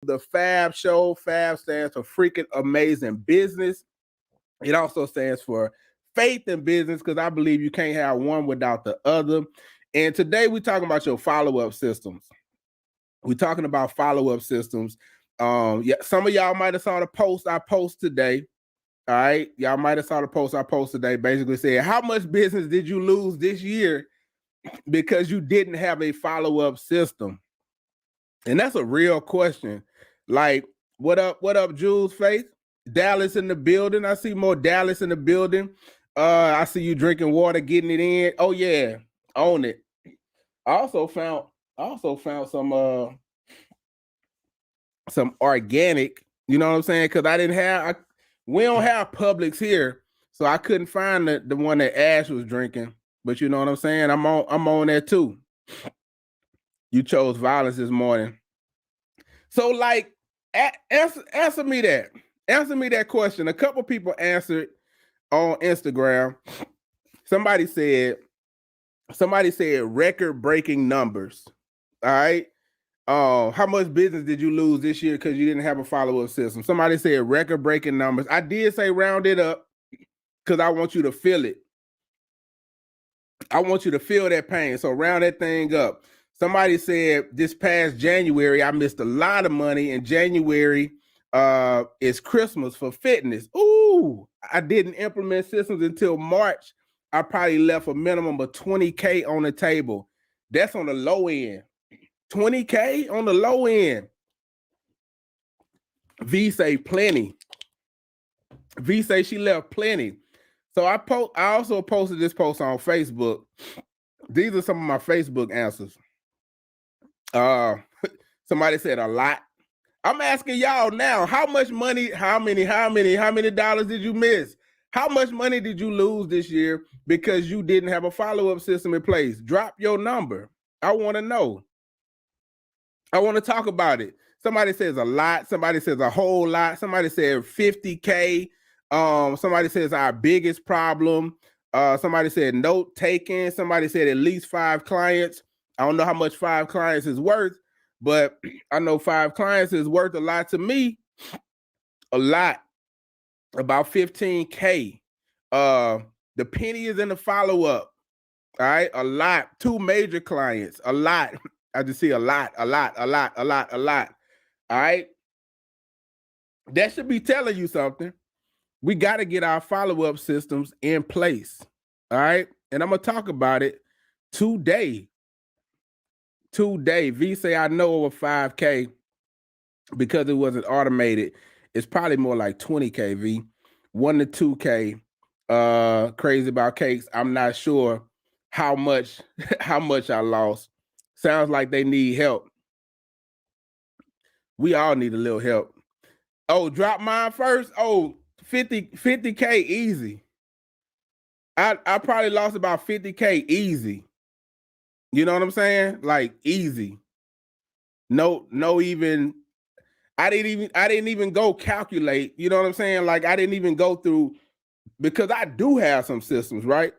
the Fab Show. Fab stands for Freaking Amazing Business. It also stands for Faith in Business, because I believe you can't have one without the other. And today we're talking about your follow-up systems. We're talking about follow-up systems. Yeah, some of y'all might have saw the post I post today. All right, y'all might have saw the post I post today. Basically saying, how much business did you lose this year because you didn't have a follow-up system? And that's a real question. Like, what up, Jules Faith? Dallas in the building. I see more Dallas in the building. I see you drinking water, getting it in. Oh yeah, own it. I also found some organic. You know what I'm saying? Because we don't have Publix here, so I couldn't find the one that Ash was drinking. But you know what I'm saying? I'm on that too. You chose violence this morning. So, like, answer me that. Answer me that question. A couple people answered on Instagram. Somebody said record-breaking numbers. All right. How much business did you lose this year because you didn't have a follow-up system? Somebody said record-breaking numbers. I did say round it up because I want you to feel it. I want you to feel that pain. So round that thing up. Somebody said this past January, I missed a lot of money. In January is Christmas for fitness. Ooh, I didn't implement systems until March. I probably left a minimum of 20K on the table. That's on the low end. 20K on the low end. V say plenty. V say she left plenty. So I also posted this post on Facebook. These are some of my Facebook answers. Somebody said a lot. I'm asking y'all now, how much money, how many dollars did you miss? How much money did you lose this year because you didn't have a follow-up system in place? Drop your number. I want to know. I want to talk about it. Somebody says a lot. Somebody says a whole lot. Somebody said 50K. Somebody says our biggest problem. Somebody said note taking. Somebody said at least 5 clients. I don't know how much 5 clients is worth, but I know 5 clients is worth a lot to me. A lot. About 15K. The penny is in the follow-up. All right. A lot. 2 major clients. A lot. I just see a lot. All right. That should be telling you something. We got to get our follow-up systems in place. All right. And I'm going to talk about it today. V say I know over 5K because it wasn't automated. It's probably more like 20K, V. 1 to 2K. Crazy about cakes. I'm not sure how much I lost. Sounds like they need help. We all need a little help. Oh, drop mine first. Oh, 50K easy. I probably lost about 50K easy. You know what I'm saying? Like easy. No even. I didn't even go calculate. You know what I'm saying? Like I didn't even go through, because I do have some systems, right?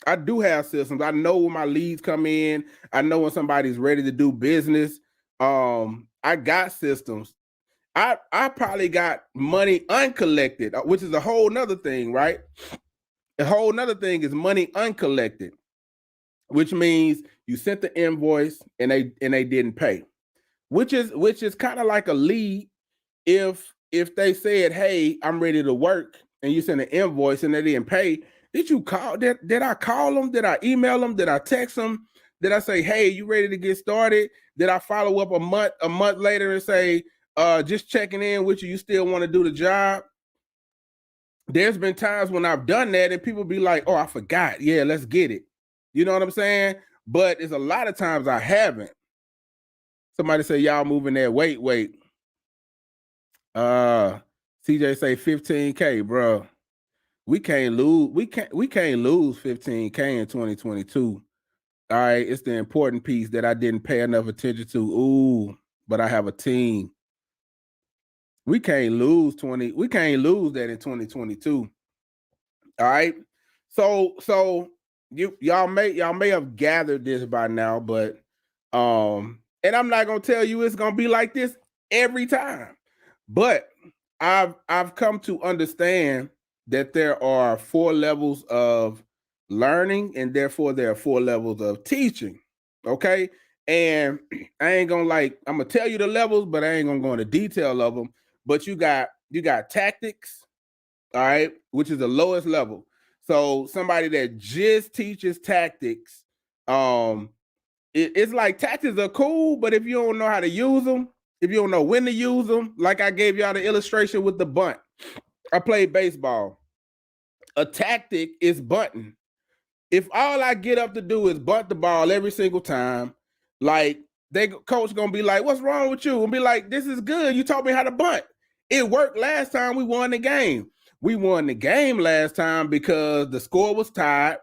I do have systems. I know when my leads come in. I know when somebody's ready to do business. I got systems. I probably got money uncollected, which is a whole nother thing, right? A whole nother thing is money uncollected, which means you sent the invoice and they didn't pay, which is kind of like a lead. If they said, hey, I'm ready to work, and you send an invoice and they didn't pay, did you call? Did I call them? Did I email them? Did I text them? Did I say, hey, you ready to get started? Did I follow up a month later and say, just checking in with you, you still want to do the job? There's been times when I've done that and people be like, oh, I forgot. Yeah, let's get it. You know what I'm saying? But it's a lot of times I haven't. Somebody say, y'all moving there. Wait. CJ say 15K, bro. We can't lose 15K in 2022. All right, it's the important piece that I didn't pay enough attention to. Ooh, but I have a team. We can't lose that in 2022. All right. So y'all may have gathered this by now, but and I'm not gonna tell you it's gonna be like this every time. But I've come to understand that there are 4 levels of learning, and therefore there are 4 levels of teaching. Okay. And I ain't gonna I'm gonna tell you the levels, but I ain't gonna go into detail of them. But you got tactics, all right, which is the lowest level. So somebody that just teaches tactics, it's like tactics are cool, but if you don't know how to use them, if you don't know when to use them, like I gave y'all the illustration with the bunt. I played baseball. A tactic is bunting. If all I get up to do is bunt the ball every single time, like coach gonna be like, "What's wrong with you?" And be like, "This is good. You taught me how to bunt. It worked last time. We won the game. We won the game last time because the score was tied.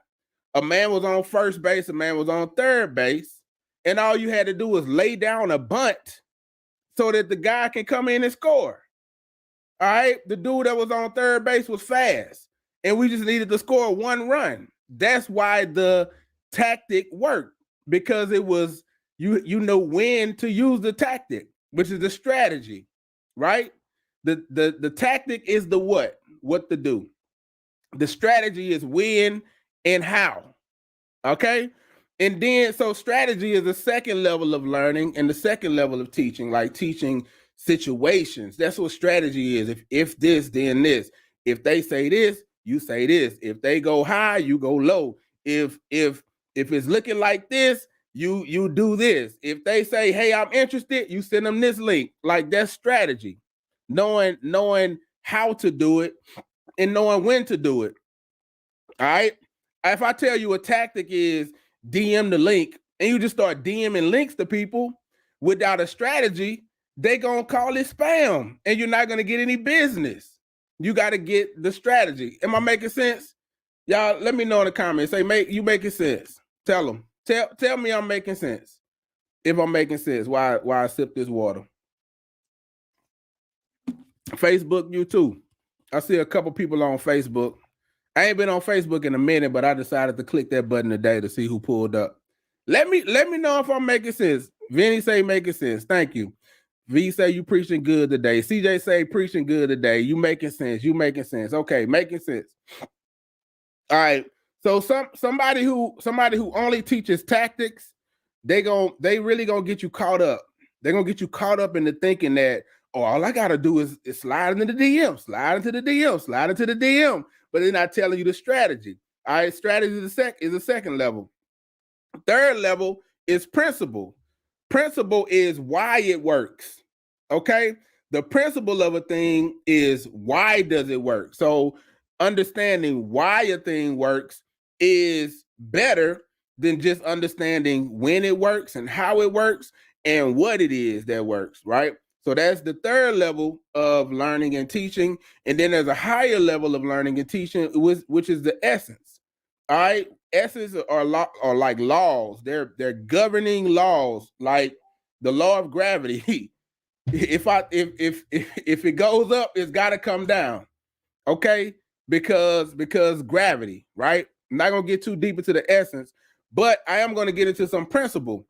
A man was on first base, a man was on third base, and all you had to do was lay down a bunt so that the guy can come in and score. All right, the dude that was on third base was fast, and we just needed to score 1 run. That's why the tactic worked, because it was you know when to use the tactic, which is the strategy, right? The tactic is the what to do. The strategy is when and how. Okay. And then, so strategy is the second level of learning and the second level of teaching, like teaching situations. That's what strategy is. If this, then this. If they say this, you say this. If they go high, you go low. If it's looking like this, you do this. If they say, "Hey, I'm interested," you send them this link. Like, that's strategy. Knowing how to do it and knowing when to do it. All right. If I tell you a tactic is DM the link and you just start DMing links to people without a strategy, they gonna call it spam and you're not gonna get any business. You got to get the strategy. Am I making sense? Y'all, let me know in the comments. Say, you making sense? Tell them. Tell me I'm making sense. If I'm making sense, why I sip this water. Facebook, you too. I see a couple people on Facebook. I ain't been on Facebook in a minute, but I decided to click that button today to see who pulled up. Let me know if I'm making sense. Vinny say making sense. Thank you. V say you preaching good today. CJ say preaching good today. You making sense. You making sense. Okay, making sense. All right. So somebody who only teaches tactics, they really gonna get you caught up. They're gonna get you caught up into thinking that, oh, all I gotta do is slide into the DM, slide into the DM, slide into the DM. But they're not telling you the strategy. All right, strategy is the second level. Third level is principle. Principle is why it works. Okay, the principle of a thing is why does it work. So understanding why a thing works is better than just understanding when it works and how it works and what it is that works, right? So that's the third level of learning and teaching. And then there's a higher level of learning and teaching, which is the essence. All right. Essence are like laws. They're governing laws, like the law of gravity. if it goes up, it's gotta come down. Okay. Because gravity, right? I'm not gonna get too deep into the essence, but I am gonna get into some principle.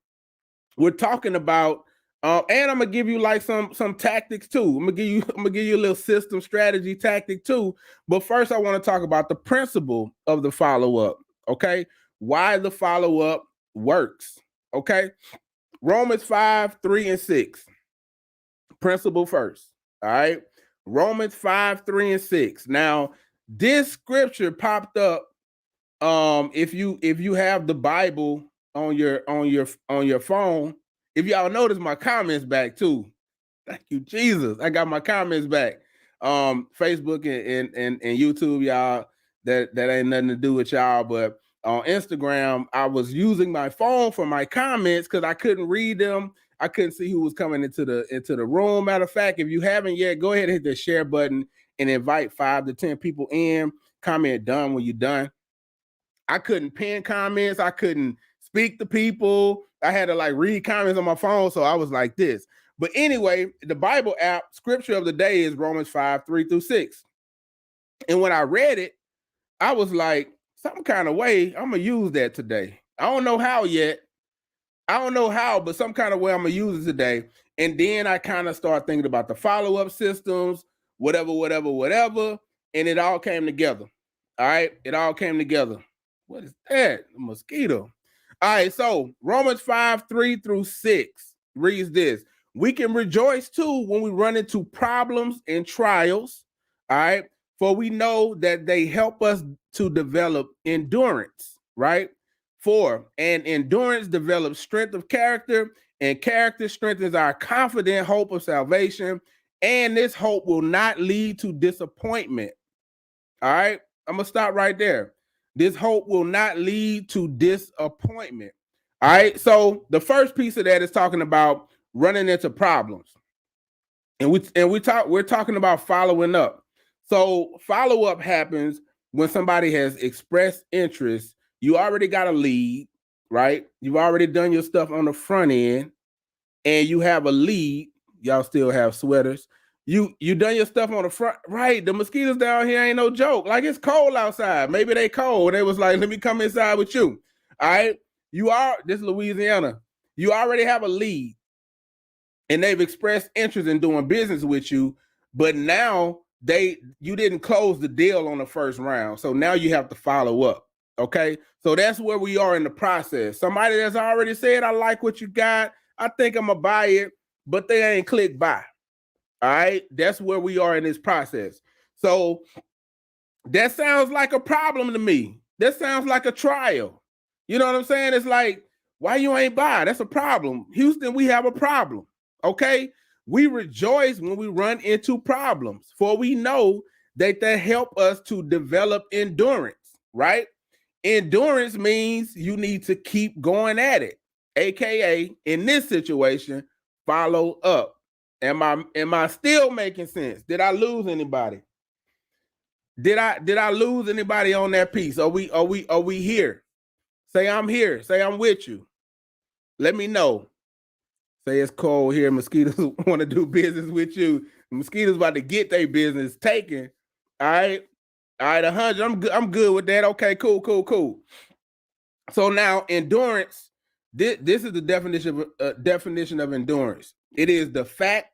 We're talking about and I'm gonna give you like some tactics too. I'm gonna give you a little system strategy tactic too. But first, I want to talk about the principle of the follow-up. Okay, why the follow-up works. Okay, Romans 5, 3, and 6. Principle first. All right, Romans 5, 3, and 6. Now, this scripture popped up. If you have the Bible on your phone. If y'all notice my comments back too. Thank you, Jesus. I got my comments back. Facebook and YouTube, y'all, that ain't nothing to do with y'all. But on Instagram, I was using my phone for my comments because I couldn't read them. I couldn't see who was coming into the room. Matter of fact, if you haven't yet, go ahead and hit the share button and invite 5 to 10 people in. Comment done when you're done. I couldn't pin comments. I couldn't speak to people. I had to like read comments on my phone. So I was like this. But anyway, the Bible app scripture of the day is Romans 5, 3 through 6. And when I read it, I was like, some kind of way, I'm going to use that today. I don't know how yet, I don't know how, but some kind of way I'm gonna use it today. And then I kind of start thinking about the follow-up systems, whatever, and it all came together. All right, it all came together. What is that? A mosquito. All right, so Romans 5:3-6 reads this. We can rejoice too when we run into problems and trials. All right, for we know that they help us to develop endurance, right? 4, and endurance develops strength of character, and character strengthens our confident hope of salvation. And this hope will not lead to disappointment. All right, I'm gonna stop right there. This hope will not lead to disappointment. All right, so the first piece of that is talking about running into problems, and we're talking about following up. So follow up happens when somebody has expressed interest. You already got a lead, right? You've already done your stuff on the front end, and you have a lead. Y'all still have sweaters. You done your stuff on the front, right? The mosquitoes down here ain't no joke. Like, it's cold outside. Maybe they cold. They was like, let me come inside with you. All right. This is Louisiana. You already have a lead, and they've expressed interest in doing business with you, but now you didn't close the deal on the first round. So now you have to follow up. Okay. So that's where we are in the process. Somebody that's already said, I like what you got. I think I'm gonna buy it, but they ain't click buy. All right. That's where we are in this process. So that sounds like a problem to me. That sounds like a trial. You know what I'm saying? It's like, why you ain't buy? That's a problem. Houston, we have a problem. Okay. We rejoice when we run into problems, for we know that they help us to develop endurance, right? Endurance means you need to keep going at it, aka in this situation, follow up. Am I still making sense? Did I lose anybody? Did I lose anybody on that piece? Are we here? Say I'm here. Say I'm with you. Let me know. Say it's cold here. Mosquitoes want to do business with you. Mosquitoes about to get their business taken. All right. All right, 100. I'm good with that. Okay, cool. So now endurance. This is the definition of endurance. It is the fact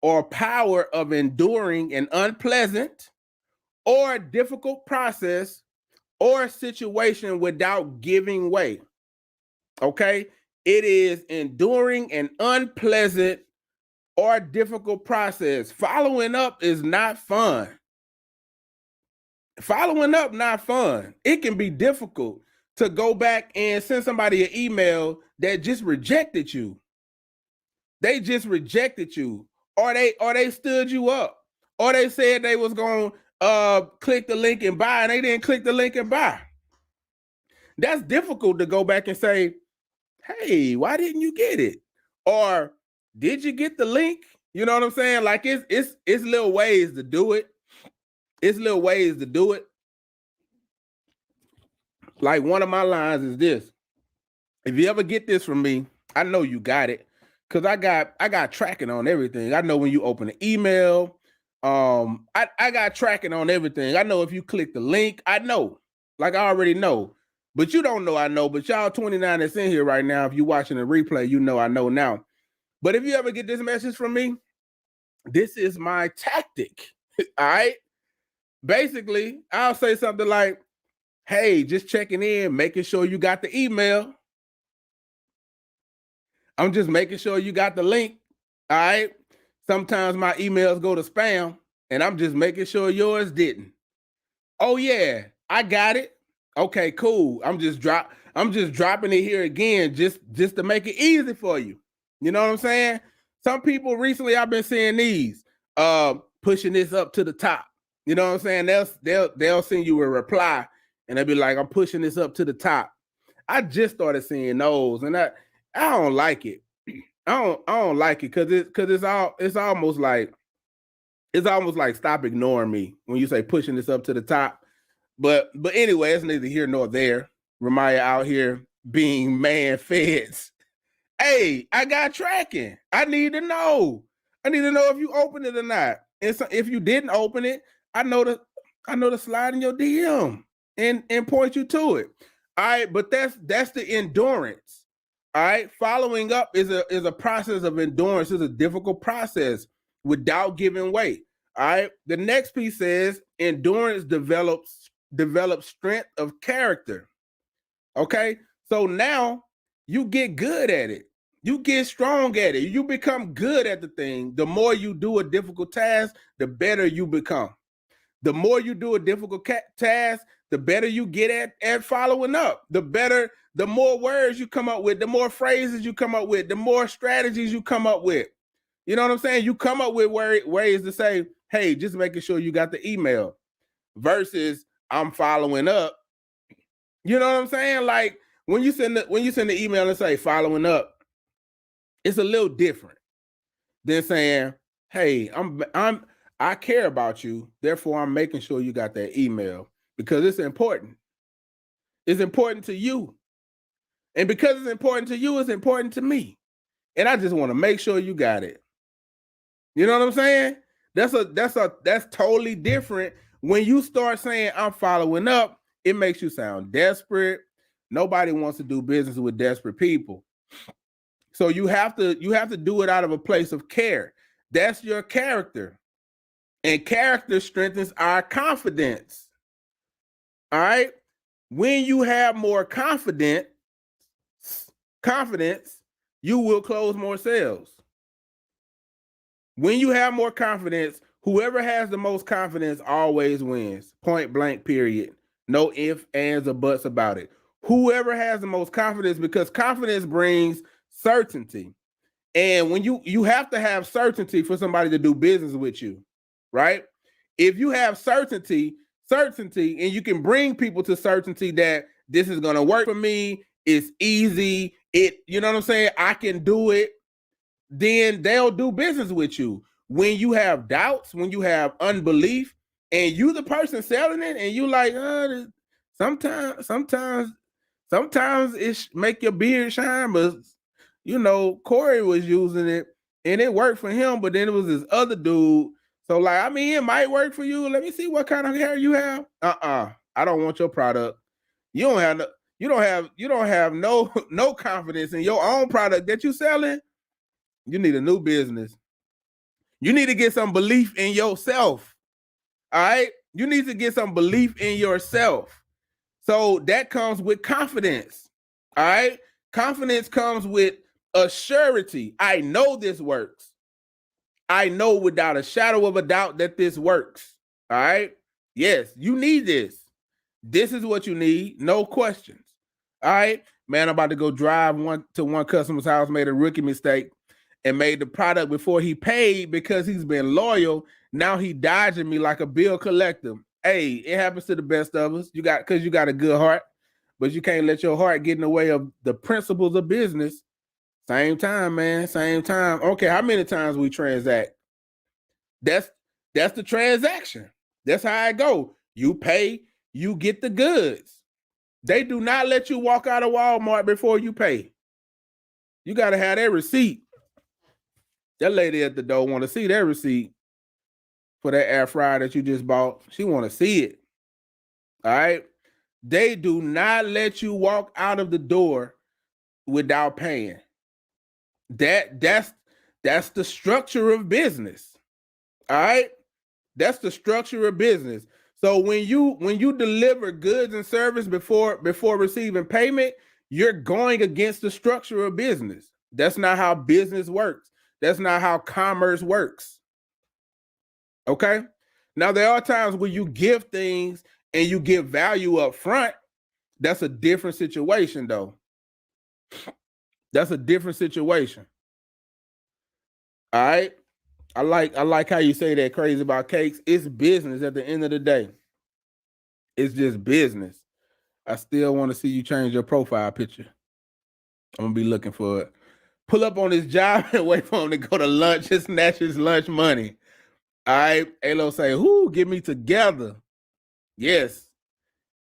or power of enduring an unpleasant or difficult process or situation without giving way. Okay, it is enduring an unpleasant or difficult process. Following up is not fun. Following up, not fun. It can be difficult to go back and send somebody an email that just rejected you. They just rejected you, or they stood you up, or they said they was going to click the link and buy, and they didn't click the link and buy. That's difficult to go back and say, hey, why didn't you get it? Or did you get the link? You know what I'm saying? Like, it's little ways to do it. It's little ways to do it. Like, one of my lines is this: if you ever get this from me, I know you got it, because I got tracking on everything. I know when you open an email. I got tracking on everything. I know if you click the link. I know. Like, I already know. But you don't know I know. But y'all 29 that's in here right now, if you're watching the replay, you know I know now. But if you ever get this message from me, this is my tactic. All right? Basically, I'll say something like, hey, just checking in, making sure you got the email. I'm just making sure you got the link. All right. Sometimes my emails go to spam, and I'm just making sure yours didn't. Oh yeah, I got it. Okay, cool. I'm just dropping it here again, just to make it easy for you. You know what I'm saying? Some people recently, I've been seeing these pushing this up to the top. You know what I'm saying? They'll send you a reply, and they'll be like, I'm pushing this up to the top. I just started seeing those, and I don't like it. I don't like it because it's almost like stop ignoring me when you say pushing this up to the top. But anyway, it's neither here nor there. Ramaya out here being man feds. Hey, I got tracking. I need to know. I need to know if you opened it or not. And so if you didn't open it, I know to slide in your DM and point you to it. All right, but that's the endurance. All right. Following up is a process of endurance. It's a difficult process without giving way. All right. The next piece says endurance develops strength of character. Okay. So now you get good at it. You get strong at it. You become good at the thing. The more you do a difficult task, the better you become. The more you do a difficult task, the better you get at following up. The more words you come up with, the more phrases you come up with, the more strategies you come up with. You know what I'm saying? You come up with ways to say, hey, just making sure you got the email versus I'm following up. You know what I'm saying? Like when you send the email and say following up, it's a little different than saying, hey, I care about you, therefore I'm making sure you got that email because it's important. It's important to you. And because it's important to you, it's important to me. And I just want to make sure you got it. You know what I'm saying? That's totally different. When you start saying I'm following up, it makes you sound desperate. Nobody wants to do business with desperate people. So you have to do it out of a place of care. That's your character. And character strengthens our confidence. All right. When you have more confidence, you will close more sales. When you have more confidence, whoever has the most confidence always wins. Point blank, period. No ifs, ands, or buts about it. Whoever has the most confidence, because confidence brings certainty. And when you have to have certainty for somebody to do business with you, right? If you have certainty, and you can bring people to certainty that this is going to work for me, it's easy, you know what I'm saying? I can do it, then they'll do business with you. When you have doubts, when you have unbelief, and you the person selling it, and you like, sometimes it make your beard shine, but you know, Corey was using it and it worked for him, but then it was this other dude. So like, I mean, it might work for you. Let me see what kind of hair you have. I don't want your product. You don't have no confidence in your own product that you're selling. You need a new business. You need to get some belief in yourself. All right. You need to get some belief in yourself. So that comes with confidence. All right. Confidence comes with a surety. I know this works. I know without a shadow of a doubt that this works. All right. Yes, you need this. This is what you need. No questions. All right. Man, I'm about to go drive one customer's house, made a rookie mistake and made the product before he paid because he's been loyal. Now he dodging me like a bill collector. Hey, it happens to the best of us. You got a good heart, but you can't let your heart get in the way of the principles of business. Same time, man. Same time. Okay, how many times we transact? That's the transaction. That's how it go. You pay, you get the goods. They do not let you walk out of Walmart before you pay. You got to have that receipt. That lady at the door want to see that receipt for that air fryer that you just bought. She want to see it. All right. They do not let you walk out of the door without paying. That's the structure of business. All right. That's the structure of business. So when you deliver goods and service before receiving payment, you're going against the structure of business. That's not how business works. That's not how commerce works. Okay? Now there are times where you give things and you give value up front. That's a different situation though. That's a different situation. All right? I like how you say that crazy about cakes. It's business at the end of the day. It's just business. I still want to see you change your profile picture. I'm gonna be looking for it. Pull up on his job and wait for him to go to lunch and snatch his lunch money. All right. Alo say, whoo, get me together. Yes.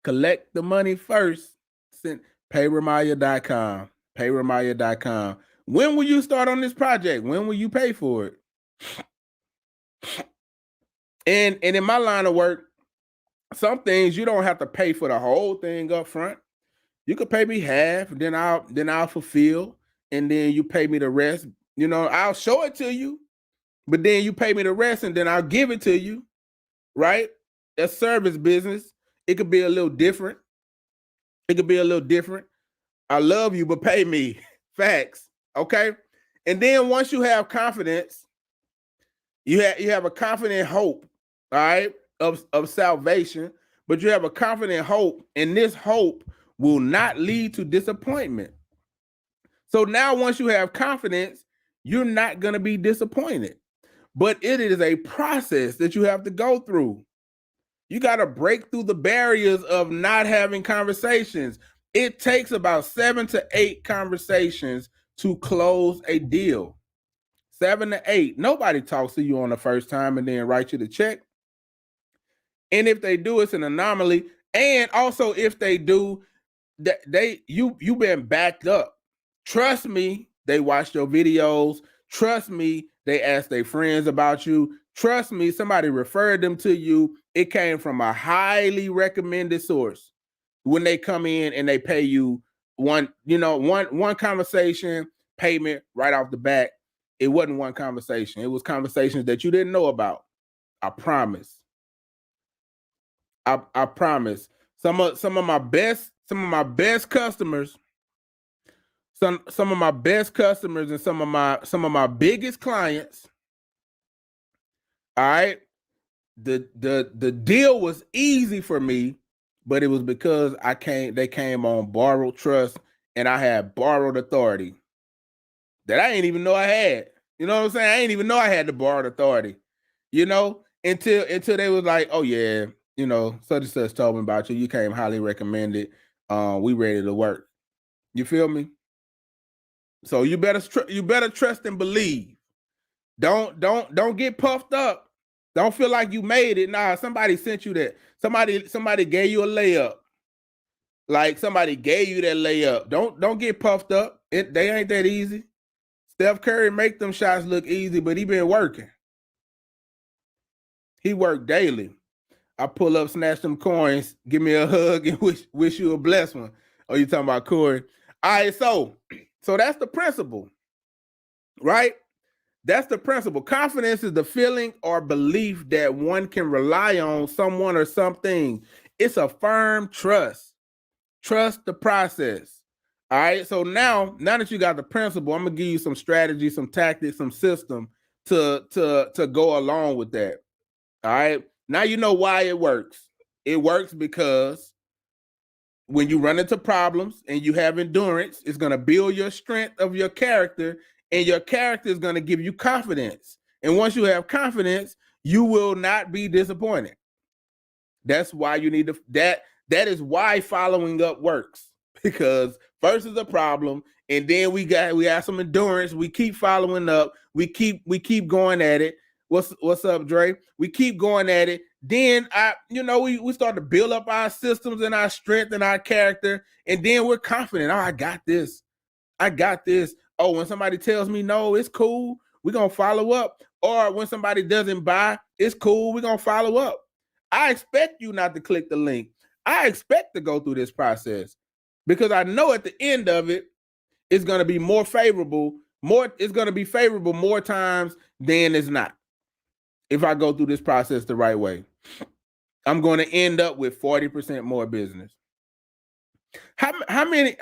Collect the money first. Send payramaya.com. Payramaya.com. When will you start on this project? When will you pay for it? And in my line of work, some things you don't have to pay for the whole thing up front. You could pay me half, then I'll fulfill. and then you pay me the rest. You know, I'll show it to you, but then you pay me the rest and then I'll give it to you, right? That's service business. It could be a little different. It could be a little different. I love you, but pay me. Facts. Okay. And then once you have confidence, you have a confident hope, all right, of salvation, but you have a confident hope, and this hope will not lead to disappointment. So now once you have confidence, you're not going to be disappointed. But it is a process that you have to go through. You got to break through the barriers of not having conversations. It takes about 7 to 8 conversations to close a deal. 7 to 8. Nobody talks to you on the first time and then write you the check. And if they do, it's an anomaly. And also, if they do, you've been backed up. Trust me, they watched your videos. Trust me, they asked their friends about you. Trust me, somebody referred them to you. It came from a highly recommended source. When they come in and they pay you one conversation payment right off the bat, it wasn't one conversation. It was conversations that you didn't know about. I promise. I promise. Some of my best customers, some of my best customers and some of my biggest clients. All right. The deal was easy for me, but it was because they came on borrowed trust and I had borrowed authority that I didn't even know I had. You know what I'm saying? I didn't even know I had the borrowed authority, until they was like, oh yeah, such and such told me about you. You came highly recommended. We ready to work. You feel me? So you better trust and believe. Don't get puffed up. Don't feel like you made it. Nah, somebody sent you that. Somebody gave you a layup. Like somebody gave you that layup. Don't get puffed up. They ain't that easy. Steph Curry make them shots look easy, but he been working. He worked daily. I pull up, snatch them coins, give me a hug, and wish you a blessed one. Oh, you talking about Corey? All right, so that's the principle, right? That's the principle. Confidence is the feeling or belief that one can rely on someone or something. It's a firm trust. Trust the process. All right. So now that you got the principle, I'm gonna give you some strategy, some tactics, some system to go along with that. All right. Now you know why it works. It works because when you run into problems and you have endurance, it's going to build your strength of your character, and your character is going to give you confidence. And once you have confidence, you will not be disappointed. That's why you need that is why following up works, because first is a problem, and then we have some endurance. We keep following up. We keep going at it. What's up, Dre? We keep going at it. Then we start to build up our systems and our strength and our character, and then we're confident. Oh, I got this. Oh, when somebody tells me no, it's cool. We're gonna follow up. Or when somebody doesn't buy, it's cool. We're gonna follow up. I expect you not to click the link. I expect to go through this process because I know at the end of it, it's gonna be more favorable. It's gonna be favorable more times than it's not. If I go through this process the right way, I'm going to end up with 40% more business. How many of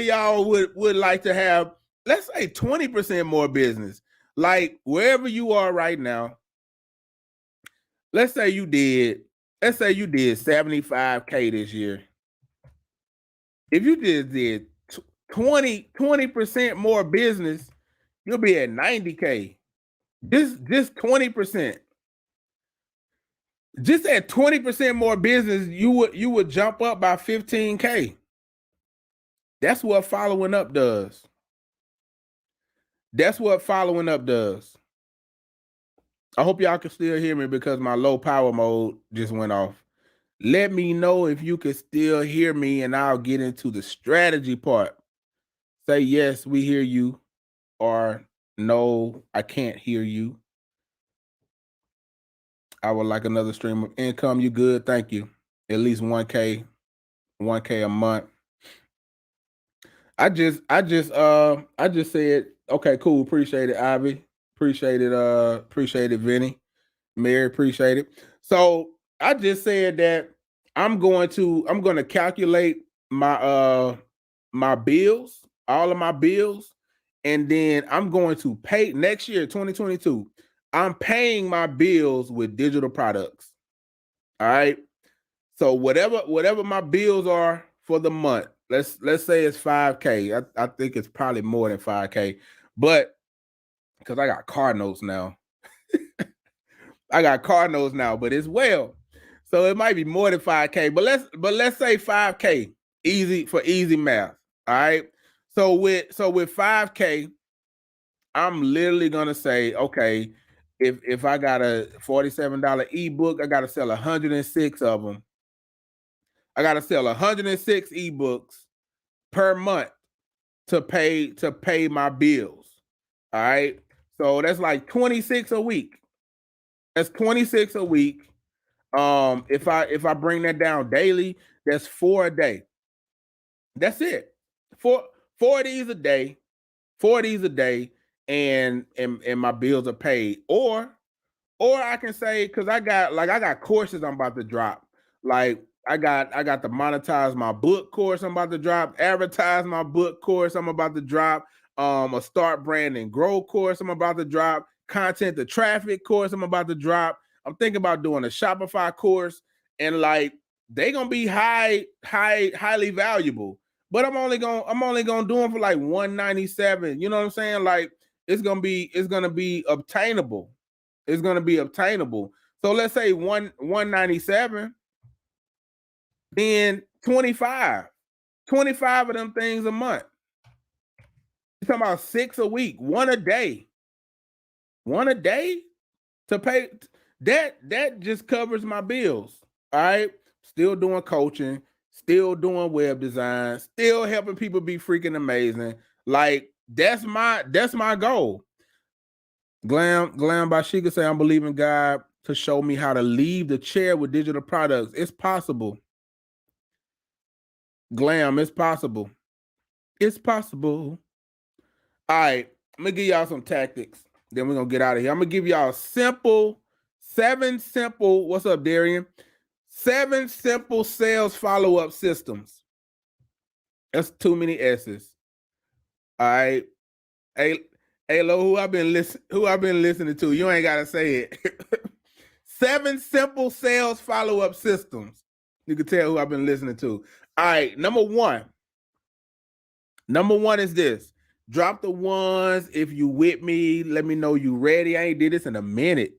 y'all would like to have, let's say, 20% more business? Like wherever you are right now, let's say you did 75K this year. If you just did 20% more business, you'll be at 90K. Just 20%. Just at 20% more business, you would jump up by 15K. That's what following up does. I hope y'all can still hear me because my low power mode just went off. Let me know if you can still hear me, and I'll get into the strategy part. Say yes, we hear you, or no, I can't hear you. I would like another stream of income. You good? Thank you. At least 1K a month. I just said, okay, cool, appreciate it, Ivy. Appreciate it, Vinny. Mary, appreciate it. So I just said that I'm gonna calculate my bills, all of my bills, and then I'm going to pay next year, 2022. I'm paying my bills with digital products. All right. So whatever my bills are for the month, let's say it's 5K. I think it's probably more than 5K, but because I got car notes now. I got car notes now, but it's well. So it might be more than 5K, but let's say 5K. Easy for easy math. All right. So with 5K, I'm literally gonna say, okay, if I got a $47 ebook, I gotta sell 106 of them. I gotta sell 106 ebooks per month to pay my bills. All right. So that's like 26 a week. That's 26 a week. If I bring that down daily, that's 4 a day. That's it. Four of these a day, 4 of these a day, and my bills are paid. Or I can say, because I got courses I'm about to drop. Like I got to monetize my book course I'm about to drop, advertise my book course I'm about to drop, a start brand and grow course I'm about to drop, content to traffic course I'm about to drop. I'm thinking about doing a Shopify course, and like they gonna be highly valuable. But I'm only gonna do them for like 197. You know what I'm saying? Like it's gonna be obtainable. It's going to be obtainable. So let's say 197, then 25 of them things a month. You're talking about 6 a week, one a day to pay. That just covers my bills. All right. Still doing coaching, still doing web design, still helping people be freaking amazing. Like that's my goal. Glam Bashika say, I'm believing God to show me how to leave the chair with digital products. It's possible. Glam, it's possible. It's possible. All right, I'm gonna give y'all some tactics. Then we're gonna get out of here. I'm gonna give y'all seven simple. What's up, Darian? 7 simple sales follow-up systems. That's too many S's. All right. Hey, Lo, who I've been listening to. You ain't gotta say it. 7 simple sales follow-up systems. You can tell who I've been listening to. All right, number one is this. Drop the ones if you with me. Let me know you ready. I ain't did this in a minute.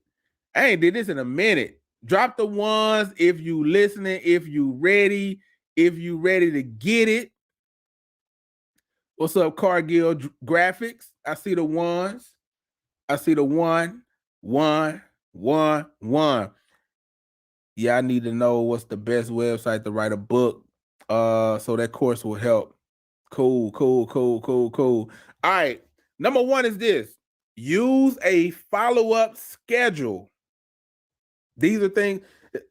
Drop the ones if you listening, if you ready to get it. What's up, Cargill Graphics? I see the ones. I see the one. Yeah, I need to know what's the best website to write a book. So that course will help. Cool. All right. Number 1 is this. Use a follow-up schedule. These are things.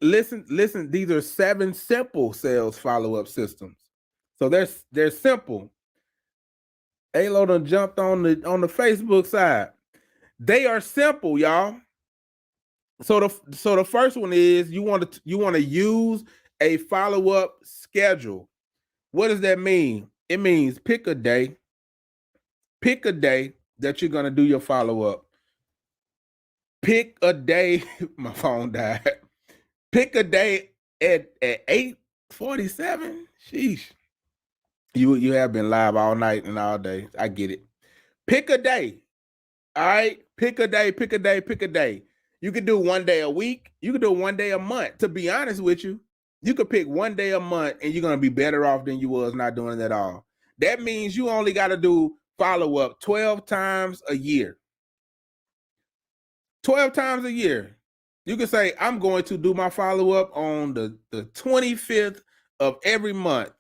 Listen. These are 7 simple sales follow-up systems. So they're simple. Alo done jumped on the Facebook side. They are simple, y'all. So the first one is you want to use a follow-up schedule. What does that mean? It means pick a day that you're gonna do your follow-up. Pick a day. My phone died. Pick a day at 8:47. Sheesh. You have been live all night and all day. I get it. Pick a day. All right. Pick a day. You could do 1 day a week. You could do 1 day a month. To be honest with you, you could pick 1 day a month and you're going to be better off than you was not doing it at all. That means you only got to do follow-up 12 times a year. 12 times a year. You can say, I'm going to do my follow-up on the 25th of every month.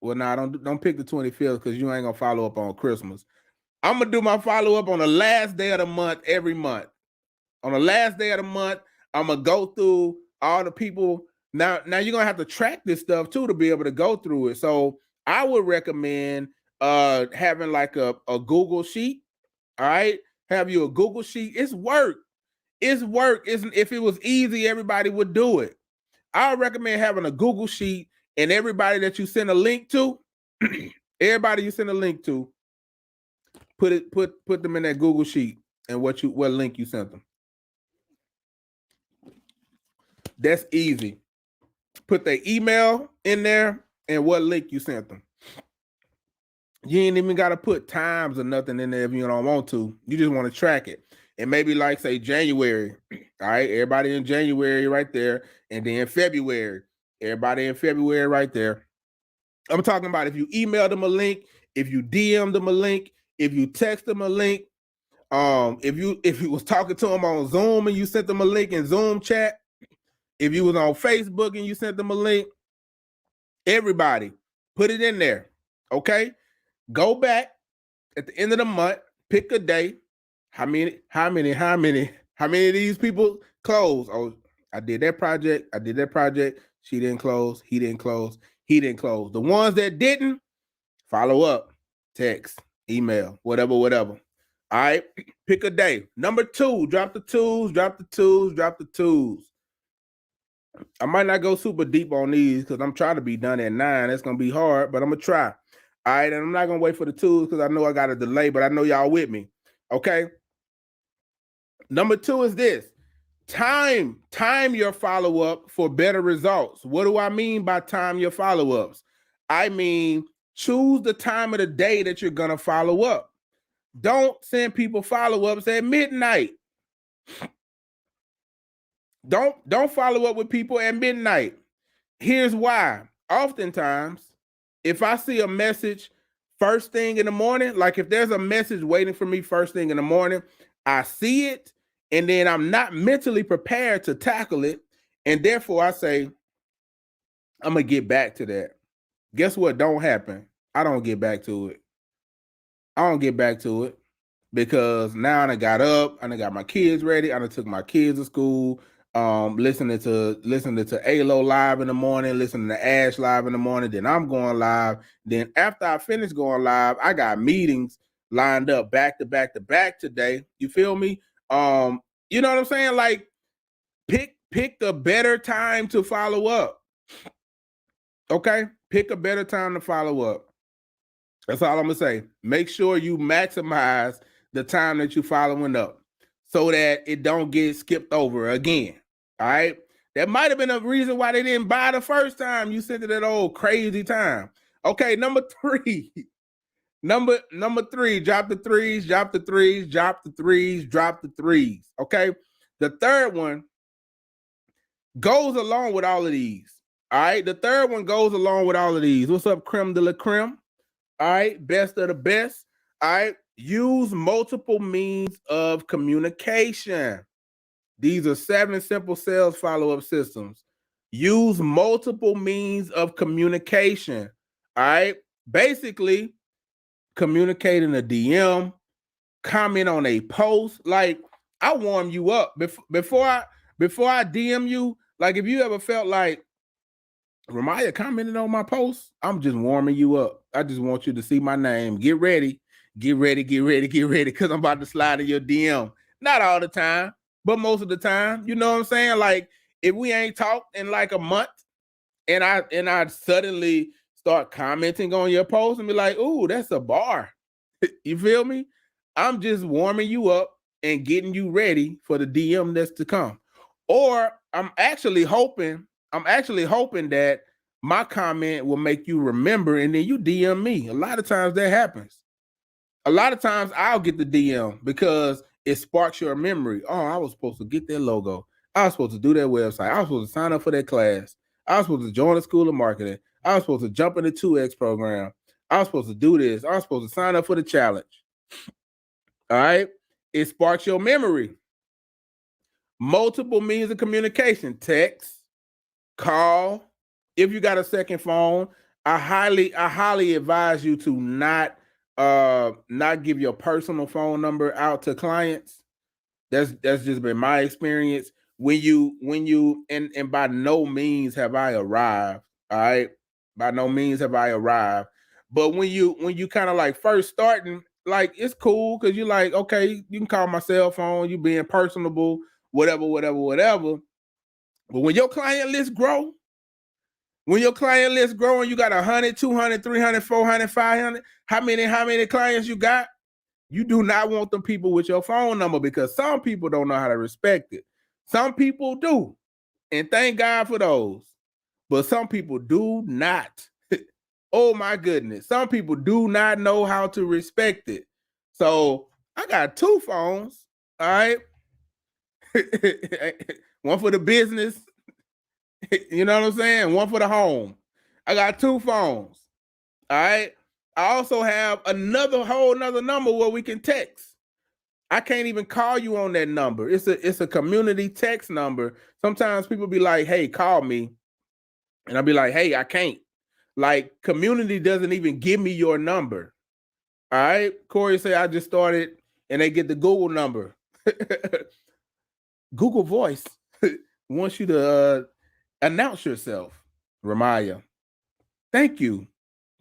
Well, now don't pick the 25th because you ain't going to follow up on Christmas. I'm going to do my follow-up on the last day of the month every month. On the last day of the month, I'm going to go through all the people. Now you're going to have to track this stuff too to be able to go through it. So I would recommend having like a Google sheet. All right, have you a Google sheet? It's work. It's work. Isn't if it was easy, everybody would do it. I recommend having a Google sheet, and everybody that you send a link to, everybody you send a link to, put them in that Google sheet and what link you sent them. That's easy. Put their email in there and what link you sent them. You ain't even got to put times or nothing in there if you don't want to. You just want to track it. And maybe like say January. All right, everybody in January right there. And then February. Everybody in February right there. I'm talking about if you email them a link, if you DM them a link, if you text them a link, if you was talking to them on Zoom and you sent them a link in Zoom chat, if you was on Facebook and you sent them a link, everybody put it in there. Okay, go back at the end of the month, pick a day. How many of these people close? Oh, I did that project. She didn't close. He didn't close. He didn't close. The ones that didn't, follow up, text, email, whatever. All right, pick a day. Number 2, drop the twos. I might not go super deep on these because I'm trying to be done at 9. It's going to be hard, but I'm going to try. All right, and I'm not going to wait for the twos because I know I got a delay, but I know y'all with me. Okay. Number 2 is this. Time your follow-up for better results. What do I mean by time your follow-ups? I mean, choose the time of the day that you're going to follow up. Don't send people follow-ups at midnight. Don't follow up with people at midnight. Here's why. Oftentimes, if I see a message first thing in the morning, like if there's a message waiting for me first thing in the morning, I see it, and then I'm not mentally prepared to tackle it, and therefore I say, I'm going to get back to that. Guess what don't happen? I don't get back to it. Because now I got up, I got my kids ready, I took my kids to school, listening to ALO live in the morning, listening to Ash live in the morning, then I'm going live. Then after I finish going live, I got meetings lined up back to back today. You feel me? You know what I'm saying? Like pick a better time to follow up. Okay? Pick a better time to follow up. That's all I'm gonna say. Make sure you maximize the time that you're following up so that it don't get skipped over again. All right. That might have been a reason why they didn't buy the first time you sent it at old crazy time. Okay, number 3. Number 3, drop the threes. Okay. The third one goes along with all of these. All right. The third one goes along with all of these. What's up, creme de la creme? All right, best of the best. All right, use multiple means of communication. These are 7 simple sales follow-up systems. Use multiple means of communication. All right, basically, communicate in a DM, comment on a post. Like, I warm you up before I DM you. Like, if you ever felt like Ramaya commented on my post, I'm just warming you up. I just want you to see my name. Get ready, because I'm about to slide in your DM. Not all the time, but most of the time. You know what I'm saying? Like, if we ain't talked in like a month and I suddenly start commenting on your post and be like, ooh, that's a bar. You feel me? I'm just warming you up and getting you ready for the DM that's to come. Or I'm actually hoping that my comment will make you remember and then you DM me. A lot of times that happens. A lot of times I'll get the DM because it sparks your memory. Oh, I was supposed to get that logo. I was supposed to do that website. I was supposed to sign up for that class. I was supposed to join the school of marketing. I was supposed to jump in the 2X program. I was supposed to do this. I was supposed to sign up for the challenge. All right. It sparks your memory. Multiple means of communication: text, call. If you got a second phone, I highly advise you to not give your personal phone number out to clients. That's just been my experience. When you and by no means have I arrived. All right. By no means have I arrived. But when you kind of like first starting, like it's cool because you're like, okay, you can call my cell phone, you being personable, whatever, whatever, whatever. But when your client list grow, and you got 100, 200, 300, 400, 500, how many clients you got? You do not want them people with your phone number because some people don't know how to respect it. Some people do. And thank God for those. But some people do not. Oh my goodness. Some people do not know how to respect it. So I got 2 phones. All right. One for the business. You know what I'm saying? One for the home. I got 2 phones. All right. I also have whole nother number where we can text. I can't even call you on that number. It's a community text number. Sometimes people be like, hey, call me. And I'll be like, hey, I can't. Like, community doesn't even give me your number. All right. Corey say I just started and they get the Google number. Google Voice wants you to announce yourself. Ramaya. Thank you.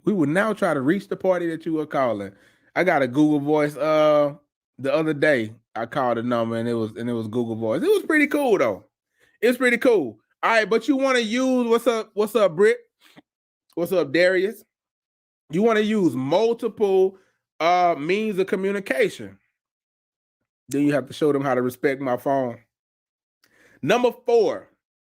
We will now try to reach the party that you were calling. I got a Google Voice the other day. I called a number and it was Google Voice. It was pretty cool though. It's pretty cool. All right, but you want to use what's up, Britt? What's up, Darius? You want to use multiple means of communication. Then you have to show them how to respect my phone. Number 4,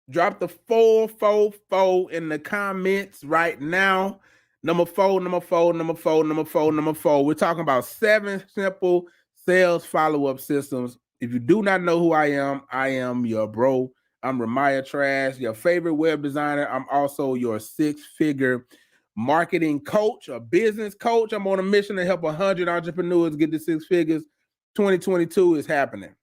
drop the 444 in the comments right now. Number 4. We're talking about 7 simple sales follow-up systems. If you do not know who I am your bro. I'm Ramaya Trash, your favorite web designer. I'm also your 6-figure marketing coach, a business coach. I'm on a mission to help 100 entrepreneurs get to 6 figures. 2022 is happening.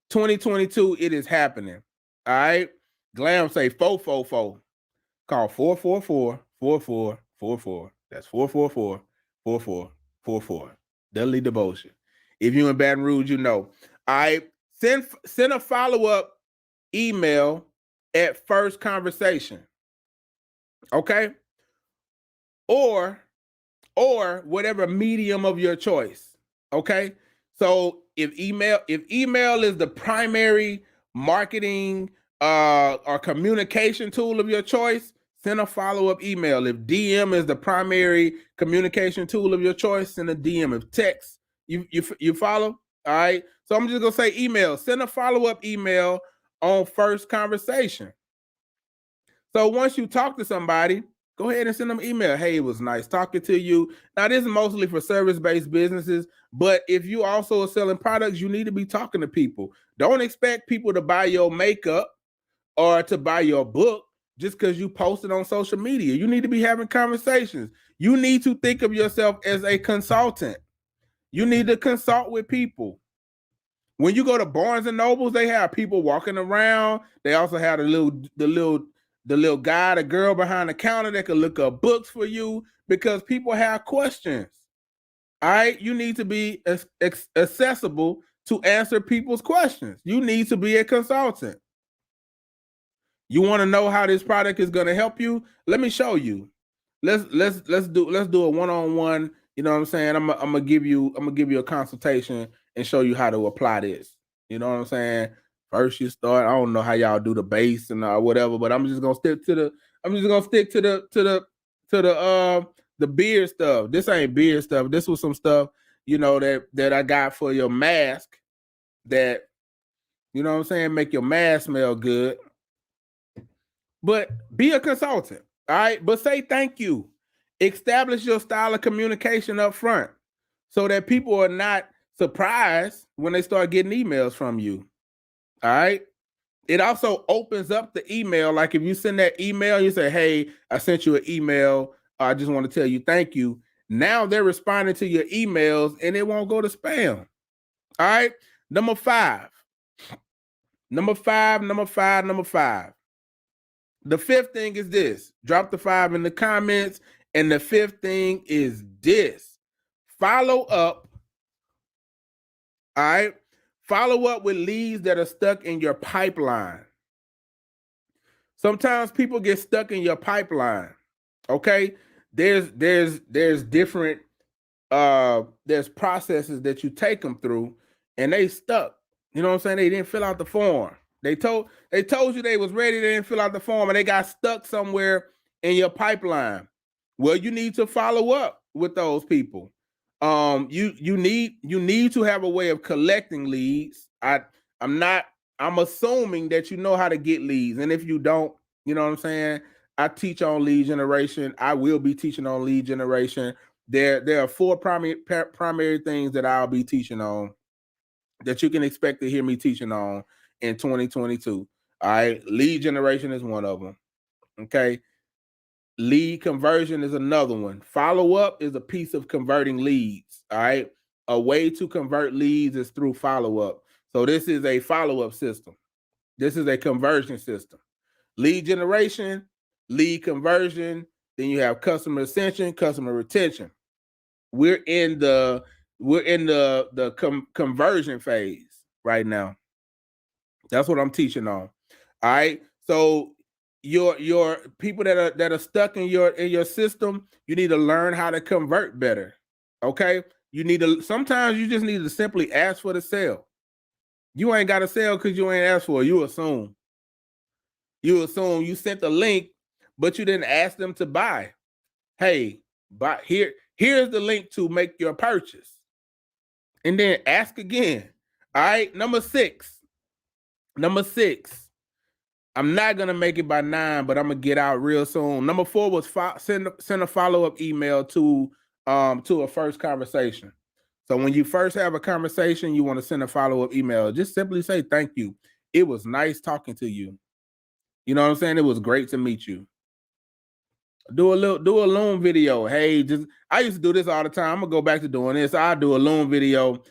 2022, it is happening. All right. Glam say 444. Call 444-4444. That's 444-4444. Dudley Devotion. If you're in Baton Rouge, you know. All right. Send a follow-up email at first conversation. Okay? Or whatever medium of your choice. Okay? So if email is the primary marketing or communication tool of your choice, send a follow-up email. If DM is the primary communication tool of your choice, send a DM. If text, you follow? All right. So I'm just gonna say email. Send a follow-up email on first conversation. So once you talk to somebody, go ahead and send them an email. Hey, it was nice talking to you. Now, this is mostly for service-based businesses, but if you also are selling products, you need to be talking to people. Don't expect people to buy your makeup or to buy your book just because you posted on social media. You need to be having conversations. You need to think of yourself as a consultant. You need to consult with people. When you go to Barnes and Nobles, they have people walking around. They also have the little guy, the girl behind the counter that can look up books for you because people have questions. All right, you need to be accessible to answer people's questions. You need to be a consultant. You want to know how this product is going to help you? Let me show you. Let's do a one-on-one. You know what I'm saying? I'm gonna give you a consultation and show you how to apply this. You know what I'm saying? First you start. I don't know how y'all do the base and whatever, but I'm just gonna stick to the beard stuff. This ain't beard stuff. This was some stuff, you know, that I got for your mask that, you know what I'm saying, make your mask smell good. But be a consultant, all right? But say thank you. Establish your style of communication up front so that people are not surprised when they start getting emails from you, all right? It also opens up the email. Like if you send that email, you say, hey, I sent you an email. I just want to tell you thank you. Now they're responding to your emails and it won't go to spam, all right? Number five. The 5th thing is this. Drop the 5 in the comments. And the 5th thing is this. Follow up. All right. Follow up with leads that are stuck in your pipeline. Sometimes people get stuck in your pipeline. Okay. there's different there's processes that you take them through, and they stuck. You know what I'm saying? They didn't fill out the form. They told you they was ready, they didn't fill out the form, and they got stuck somewhere in your pipeline. Well, you need to follow up with those people. You need to have a way of collecting leads. I'm assuming that you know how to get leads, and if you don't, you know what I'm saying? I teach on lead generation. I will be teaching on lead generation. There are four primary things that I'll be teaching on that you can expect to hear me teaching on in 2022. All right, lead generation is one of them. Okay, lead conversion is another one. Follow up is a piece of converting leads. All right, a way to convert leads is through follow up. So this is a follow up system. This is a conversion system. Lead generation, lead conversion. Then you have customer ascension, customer retention. We're in the conversion phase right now. That's what I'm teaching on. All right. So your people that are stuck in your system, you need to learn how to convert better. Okay. Sometimes you just need to simply ask for the sale. You ain't got to sell because you ain't asked for it. You assume you sent the link, but you didn't ask them to buy. Hey, buy here's the link to make your purchase. And then ask again. All right. Number six. I'm not gonna make it by 9, but I'm gonna get out real soon. Number 4 was send a follow-up email to a first conversation. So when you first have a conversation, you want to send a follow-up email. Just simply say thank you. It was nice talking to you. You know what I'm saying? It was great to meet you. Do a Loom video. Hey, I used to do this all the time. I'm gonna go back to doing this. I'll do a Loom video.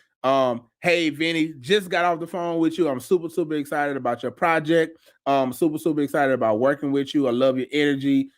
Hey Vinny, just got off the phone with you. I'm super excited about your project. Super excited about working with you. I love your energy.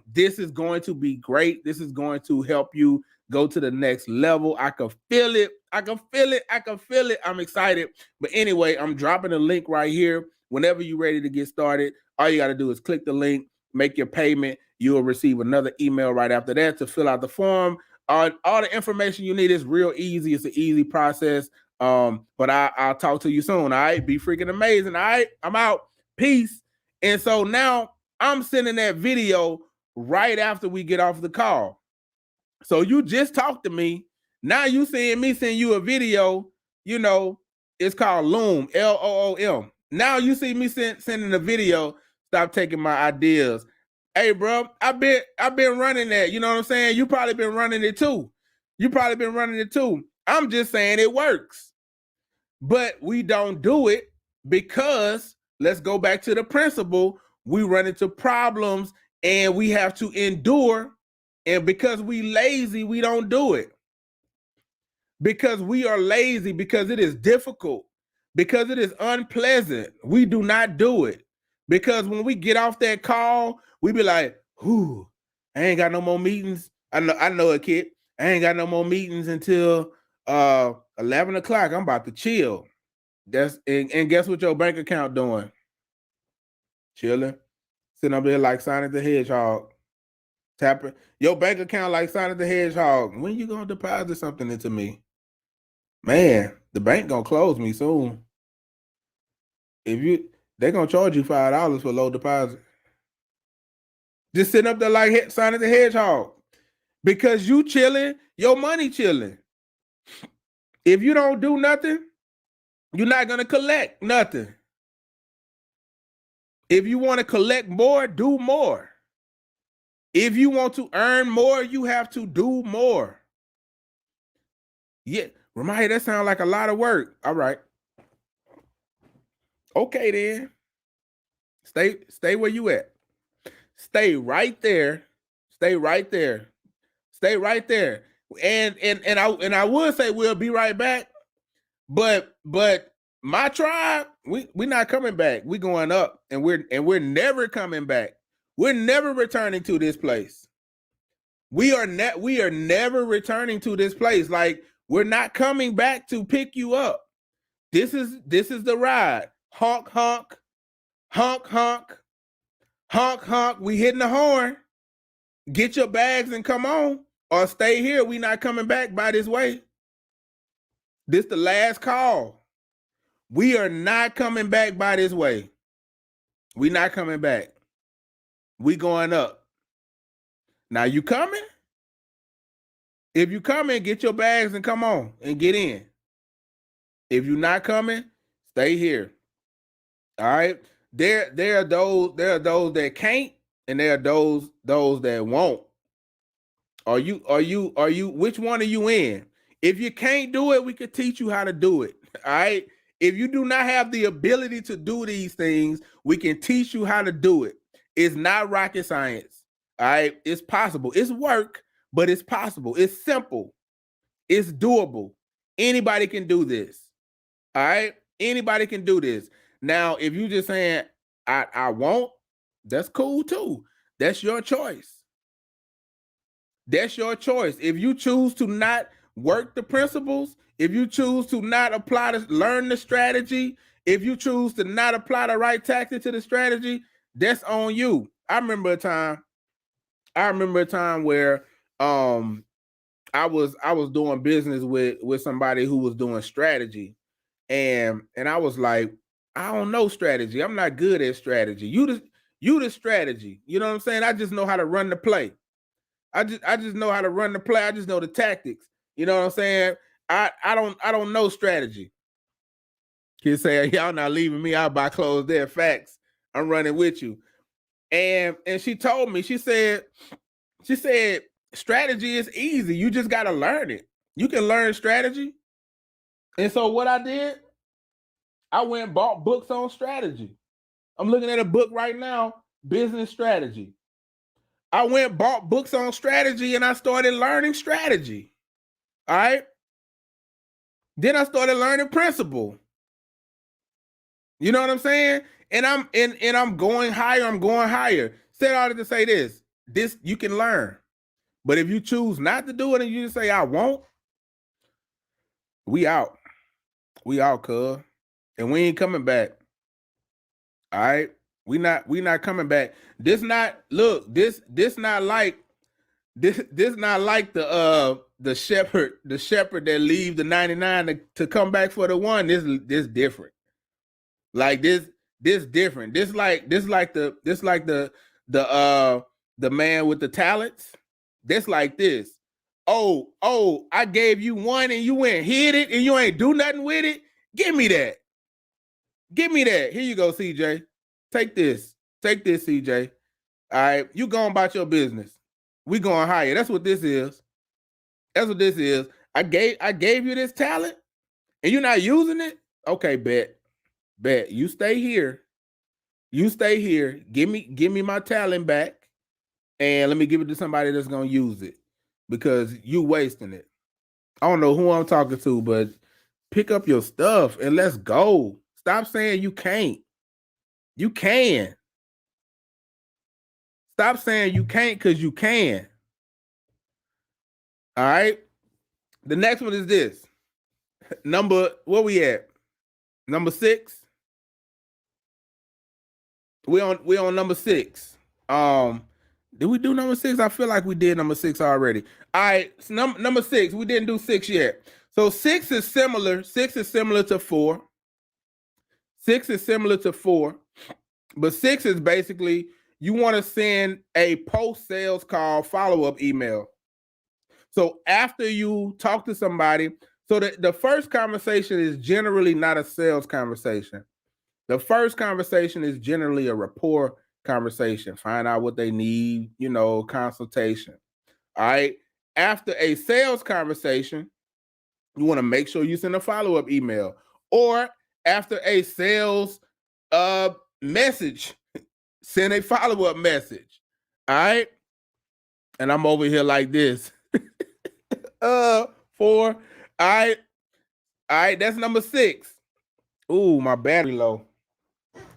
This is going to be great. This is going to help you go to the next level. I can feel it. I'm excited. But anyway, I'm dropping a link right here. Whenever you're ready to get started, all you got to do is click the link, make your payment. You will receive another email right after that to fill out the form. All the information you need is real easy. It's an easy process. But I'll talk to you soon. All right. Be freaking amazing. All right. I'm out. Peace. And so now I'm sending that video right after we get off the call. So you just talked to me. Now you seeing me send you a video, you know, it's called Loom, Loom. Now you see me sending a video. Stop taking my ideas. Hey, bro, I've been running that. You know what I'm saying? You probably been running it too. I'm just saying it works. But we don't do it because, let's go back to the principle, we run into problems and we have to endure. And because we lazy, we don't do it. Because we are lazy, because it is difficult, because it is unpleasant, we do not do it. Because when we get off that call, we be like, whew, I ain't got no more meetings. I know it, kid. I ain't got no more meetings until 11 o'clock. I'm about to chill. And guess what your bank account doing? Chilling. Sitting up there like Sonic the Hedgehog. Tapping your bank account like Sonic the Hedgehog. When you gonna deposit something into me? Man, the bank gonna close me soon. They gonna charge you $5 for low deposit. Just sitting up there like Sonic the Hedgehog. Because you chilling, your money chilling. If you don't do nothing, you're not gonna collect nothing. If you want to collect more, do more. If you want to earn more, you have to do more. Yeah, Ramaya, that sounds like a lot of work. All right. Okay, then. Stay where you at. Stay right there. Stay right there. And I would say we'll be right back, but my tribe, we not coming back. We going up, and we're never coming back. We're never returning to this place. We are never returning to this place. Like, we're not coming back to pick you up. This is the ride. Honk, honk, honk, honk, honk, honk. We hitting the horn. Get your bags and come on, or stay here. We not coming back by this way. This the last call. We are not coming back by this way. We not coming back. We going up. Now you coming? If you coming, get your bags and come on and get in. If you not coming, stay here. All right. There are those that can't, and there are those that won't. Are you which one are you in? If you can't do it, we could teach you how to do it. All right. If you do not have the ability to do these things, we can teach you how to do it. It's not rocket science. All right. It's possible. It's work, but it's possible. It's simple. It's doable. Anybody can do this. All right. Anybody can do this. Now, if you just saying I won't, that's cool too. That's your choice. That's your choice. If you choose to not work the principles, if you choose to not learn the strategy, if you choose to not apply the right tactic to the strategy, that's on you. I remember a time where I was doing business with somebody who was doing strategy, and I was like, I don't know strategy. I'm not good at strategy. You the strategy. You know what I'm saying? I just know how to run the play. I just know how to run the play. I just know the tactics. You know what I'm saying? I don't know strategy. Kids say, y'all not leaving me out by clothes there. Facts. I'm running with you. And she told me, she said, strategy is easy. You just gotta learn it. You can learn strategy. And so what I did, I went and bought books on strategy. I'm looking at a book right now, business strategy. I went and bought books on strategy and I started learning strategy. All right. Then I started learning principle. You know what I'm saying? And I'm going higher. I'm going higher. Said all to say this. This you can learn. But if you choose not to do it and you just say I won't, we out. We out, cuz. And we ain't coming back. All right. We not coming back. This not not like the shepherd that leave the 99 to come back for the one. This different. Like this different. This like the man with the talents. This like this. Oh, I gave you one and you went hit it and you ain't do nothing with it. Give me that. Give me that. Here you go, CJ. Take this. Take this, CJ. All right. You going about your business. We going higher. That's what this is. That's what this is. I gave you this talent and you're not using it. Okay, bet. You stay here. You stay here. Give me my talent back. And let me give it to somebody that's gonna use it. Because you wasting it. I don't know who I'm talking to, but pick up your stuff and let's go. Stop saying you can't. You can. Stop saying you can't because you can. All right. The next one is this. Where we at? Number 6. We on number 6. Did we do number 6? I feel like we did number 6 already. All right, so number 6. We didn't do 6 yet. So 6 is similar. 6 is similar to 4. 6 is similar to 4. But 6 is basically you want to send a post-sales call follow-up email. So after you talk to somebody, so the first conversation is generally not a sales conversation. The first conversation is generally a rapport conversation. Find out what they need, consultation. All right. After a sales conversation, you want to make sure you send a follow-up email. Or after a sales message, send a follow-up message. All right. And I'm over here like this. 4. All right. That's number 6. Ooh, my battery low.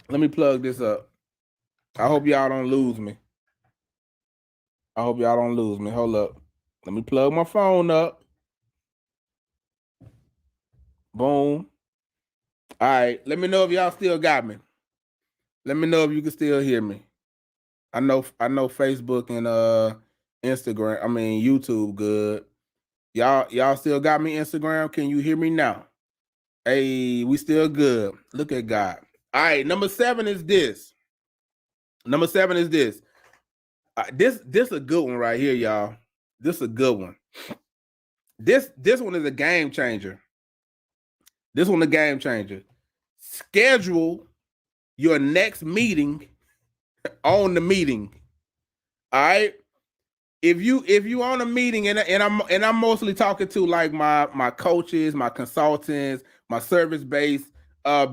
Let me plug this up. I hope y'all don't lose me. Hold up. Let me plug my phone up. Boom. All right. Let me know if y'all still got me. Let me know if you can still hear me. I know Facebook and Instagram. I mean YouTube good. Y'all still got me Instagram? Can you hear me now? Hey, we still good. Look at God. All right, number 7 is this. Number 7 is this. This a good one right here, y'all. This a good one. This one is a game changer. This one a game changer. Schedule your next meeting on the meeting. All right. If you on a meeting and I'm mostly talking to like my coaches, my consultants, my service-based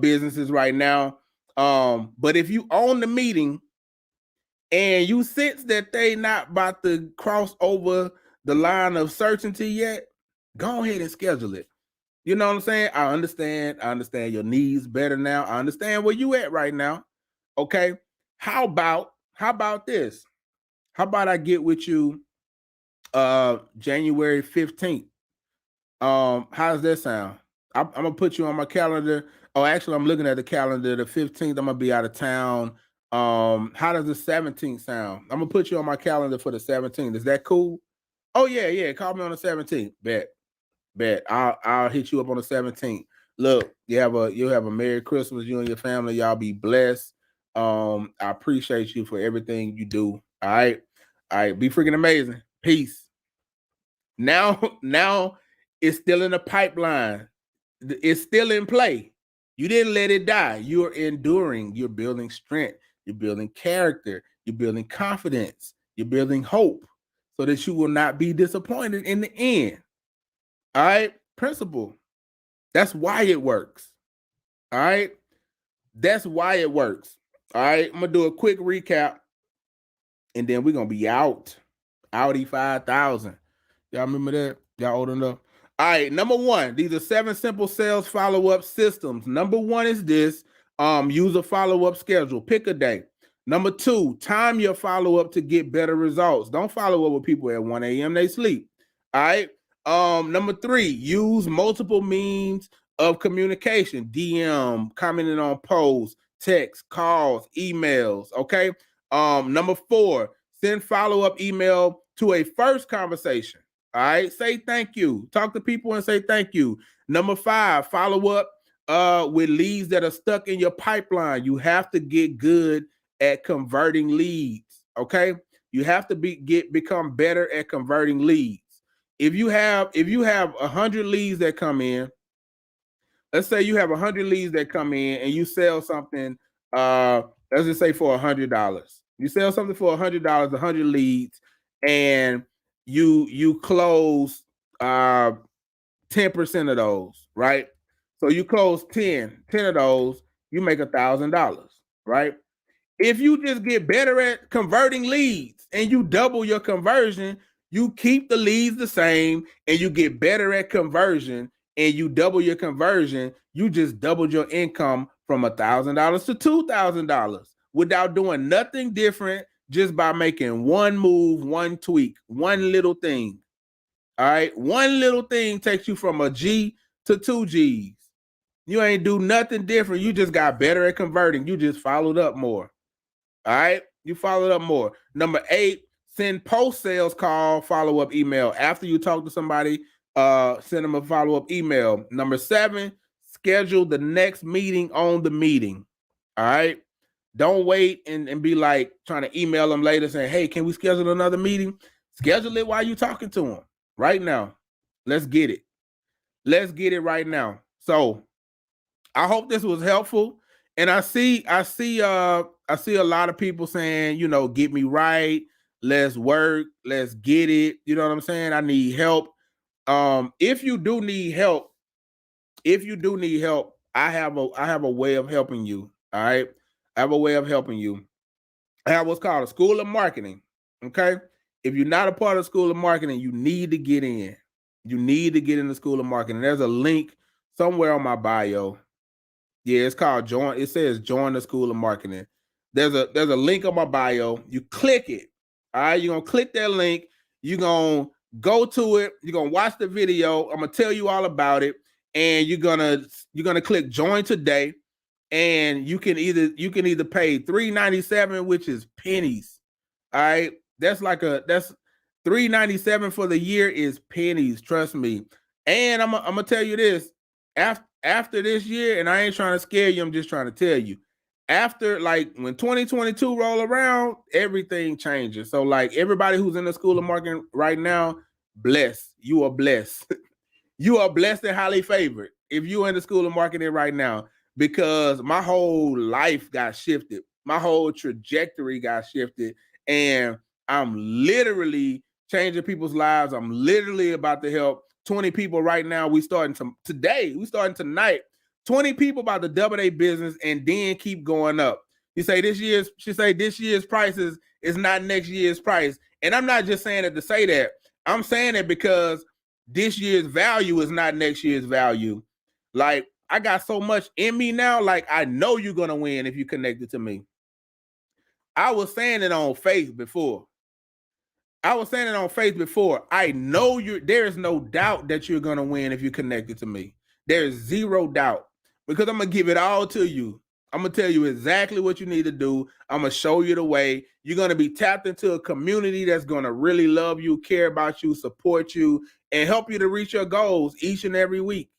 businesses right now. But if you own the meeting and you sense that they not about to cross over the line of certainty yet, go ahead and schedule it. You know what I'm saying? I understand your needs better now. I understand where you at right now. Okay. How about this? How about I get with you January 15th? How does that sound? I'm gonna put you on my calendar. Oh, actually, I'm looking at the calendar. The 15th, I'm gonna be out of town. How does the 17th sound? I'm gonna put you on my calendar for the 17th. Is that cool? Oh yeah. Call me on the 17th. Bet. I'll hit you up on the 17th. Look, you'll have a Merry Christmas. You and your family. Y'all be blessed. I appreciate you for everything you do. All right. Be freaking amazing. Peace. Now it's still in the pipeline. It's still in play. You didn't let it die. You're enduring. You're building strength. You're building character. You're building confidence. You're building hope so that you will not be disappointed in the end. All right. Principle. That's why it works. All right. That's why it works. All right. I'm going to do a quick recap and then we're going to be out. Audi 5000. Y'all remember that? Y'all old enough? All right, number 1. These are 7 simple sales follow-up systems. Number 1 is this. Use a follow-up schedule. Pick a day. Number 2, time your follow-up to get better results. Don't follow up with people at 1 a.m. They sleep. All right. Number 3, use multiple means of communication. DM, commenting on posts, text, calls, emails. Okay. Number 4, send follow-up email to a first conversation. All right. Say thank you. Talk to people and say thank you. Number 5, follow up with leads that are stuck in your pipeline. You have to get good at converting leads. Okay. You have to become better at converting leads. If you have 100 leads that come in, let's say you have 100 leads that come in and you sell something, let's just say for $100. You sell something for $100, 100 leads, and you close 10% of those, right? So you close 10 of those, you make $1,000, right? If you just get better at converting leads and you double your conversion, you keep the leads the same and you get better at conversion and you double your conversion, you just doubled your income from $1,000 to $2,000 without doing nothing different, just by making one move, one tweak, one little thing. All right. One little thing takes you from a G to 2 G's. You ain't do nothing different. You just got better at converting. You just followed up more. All right. You followed up more. Number 8, send post-sales call, follow-up email. After you talk to somebody, send them a follow-up email. Number 7, schedule the next meeting on the meeting. All right. Don't wait and be like trying to email them later saying, hey, can we schedule another meeting? Schedule it while you're talking to them right now. Let's get it. Let's get it right now. So I hope this was helpful. And I see a lot of people saying, get me right. Let's work. Let's get it. You know what I'm saying? I need help. If you do need help, I have a way of helping you. All right. I have a way of helping you. I have what's called a school of marketing. Okay. If you're not a part of the school of marketing, you need to get in. You need to get in the school of marketing. There's a link somewhere on my bio. Yeah, it's called join. It says join the school of marketing. There's a link on my bio. You click it. All right. You're going to click that link. You're going to go to it. You're going to watch the video. I'm going to tell you all about it. And you're going to click join today. And you can either pay $3.97, which is pennies. All right. That's $397 for the year is pennies, trust me. And I'm gonna tell you this, after this year, and I ain't trying to scare you, I'm just trying to tell you, after, like, when 2022 roll around, everything changes. So, like, everybody who's in the school of marketing right now, blessed. You are blessed. You are blessed and highly favored if you're in the school of marketing right now, because my whole life got shifted. My whole trajectory got shifted, and I'm literally changing people's lives. I'm literally about to help 20 people right now. We starting today. We starting tonight. 20 people about to double their business and then keep going up. She say this year's prices is not next year's price. And I'm not just saying it to say that. I'm saying it because this year's value is not next year's value. Like, I got so much in me now. Like, I know you're gonna win if you connected to me. I was saying it on faith before. I know there is no doubt that you're gonna win if you're connected to me. There's zero doubt, because I'm gonna give it all to you. I'm gonna tell you exactly what you need to do. I'm gonna show you the way. You're gonna be tapped into a community that's gonna really love you, care about you, support you, and help you to reach your goals each and every week.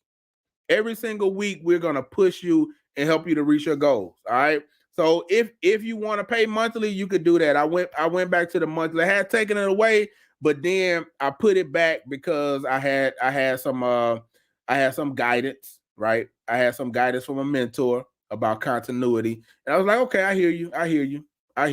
Every single week, we're gonna push you and help you to reach your goals. All right. So if you want to pay monthly, you could do that. I went back to the monthly. I had taken it away, but then I put it back because I had some guidance, right? I had some guidance from a mentor about continuity. And I was like, okay, I hear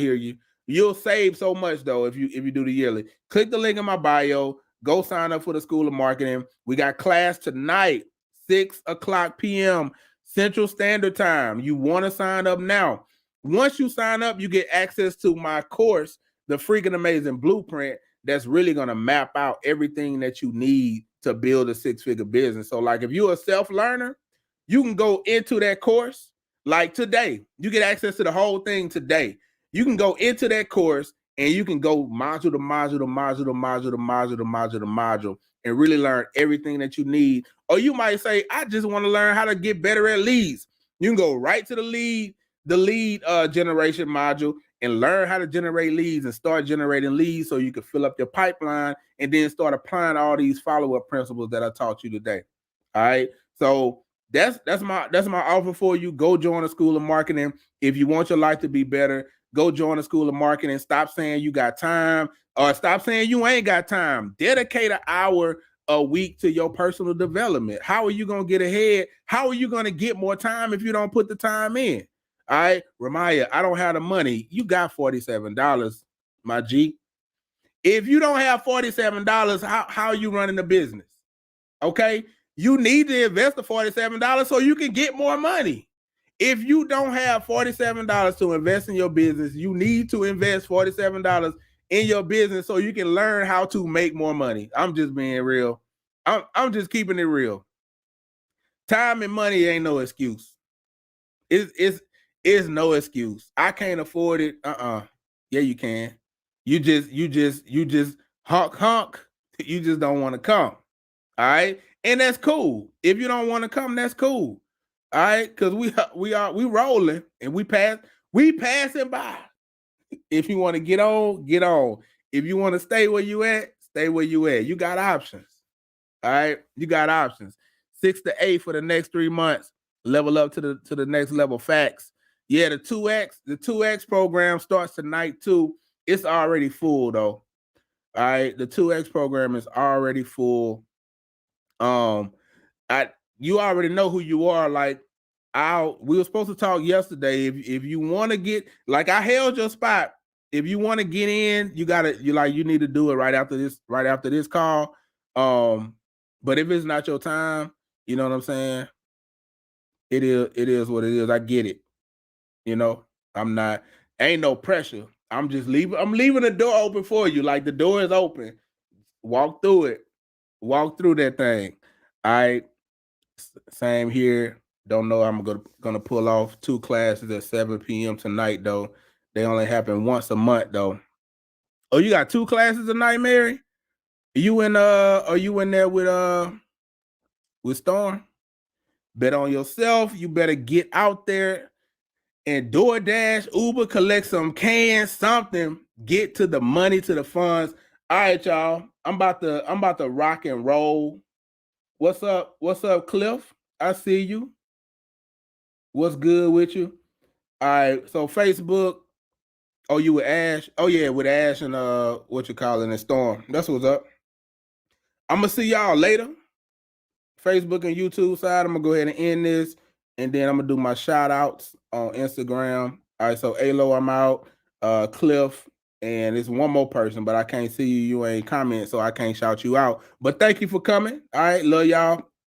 you. You'll save so much though if you do the yearly. Click the link in my bio, go sign up for the School of Marketing. We got class tonight, 6:00 p.m. Central Standard Time. You want to sign up now. Once you sign up, you get access to my course, The Freaking Amazing Blueprint, that's really going to map out everything that you need to build a six-figure business. So, like, if you're a self-learner, you can go into that course. Like today, you get access to the whole thing today. You can go into that course and you can go module to module to module to module to module to module to module and really learn everything that you need. Or you might say, I just want to learn how to get better at leads. You can go right to the lead generation module and learn how to generate leads and start generating leads so you can fill up your pipeline and then start applying all these follow-up principles that I taught you today. All right. So that's my offer for you. Go join the School of Marketing. If you want your life to be better, go join the School of Marketing. Stop saying you got time, or stop saying you ain't got time. Dedicate an hour a week to your personal development. How are you going to get ahead? How are you going to get more time if you don't put the time in? All right, Ramaya, I don't have the money. You got $47, my G. If you don't have $47, how are you running the business? Okay, you need to invest the $47 so you can get more money. If you don't have $47 to invest in your business, you need to invest $47 in your business so you can learn how to make more money. I'm just being real. I'm just keeping it real. Time and money ain't no excuse. It's no excuse. I can't afford it. Yeah, you can. You just honk. You just don't want to come. All right. And that's cool. If you don't want to come, that's cool. All right. Cause we rolling and we passing by. If you want to get on, get on. If you want to stay where you at, stay where you at. You got options. All right. You got options. 6 to 8 for the next 3 months. Level up to the next level. Facts. Yeah, the 2X program starts tonight too. It's already full though. All right. The 2X program is already full. You already know who you are. Like, we were supposed to talk yesterday. If you want to get, like, I held your spot. If you want to get in, you need to do it right after this call. But if it's not your time, you know what I'm saying? It is what it is. I get it. You know, ain't no pressure. I'm leaving the door open for you. Like, the door is open. Walk through it. Walk through that thing. All right. Same here. Don't know. I'm gonna pull off 2 classes at 7 p.m. tonight though. They only happen once a month though. Oh, you got 2 classes tonight, Mary? Are you in there with Storm? Bet on yourself. You better get out there and DoorDash, Uber, collect some cans, something. Get to the money, to the funds. All right, y'all. I'm about to rock and roll. What's up? What's up, Cliff? I see you. What's good with you? All right. So Facebook. Oh, you with Ash? Oh yeah, with Ash and what you calling it, Storm. That's what's up. I'm gonna see y'all later. Facebook and YouTube side. I'm gonna go ahead and end this, and then I'm gonna do my shout outs on Instagram. All right, so Alo, I'm out. Cliff, and it's one more person, but I can't see you. You ain't comment, so I can't shout you out. But thank you for coming. All right, love y'all.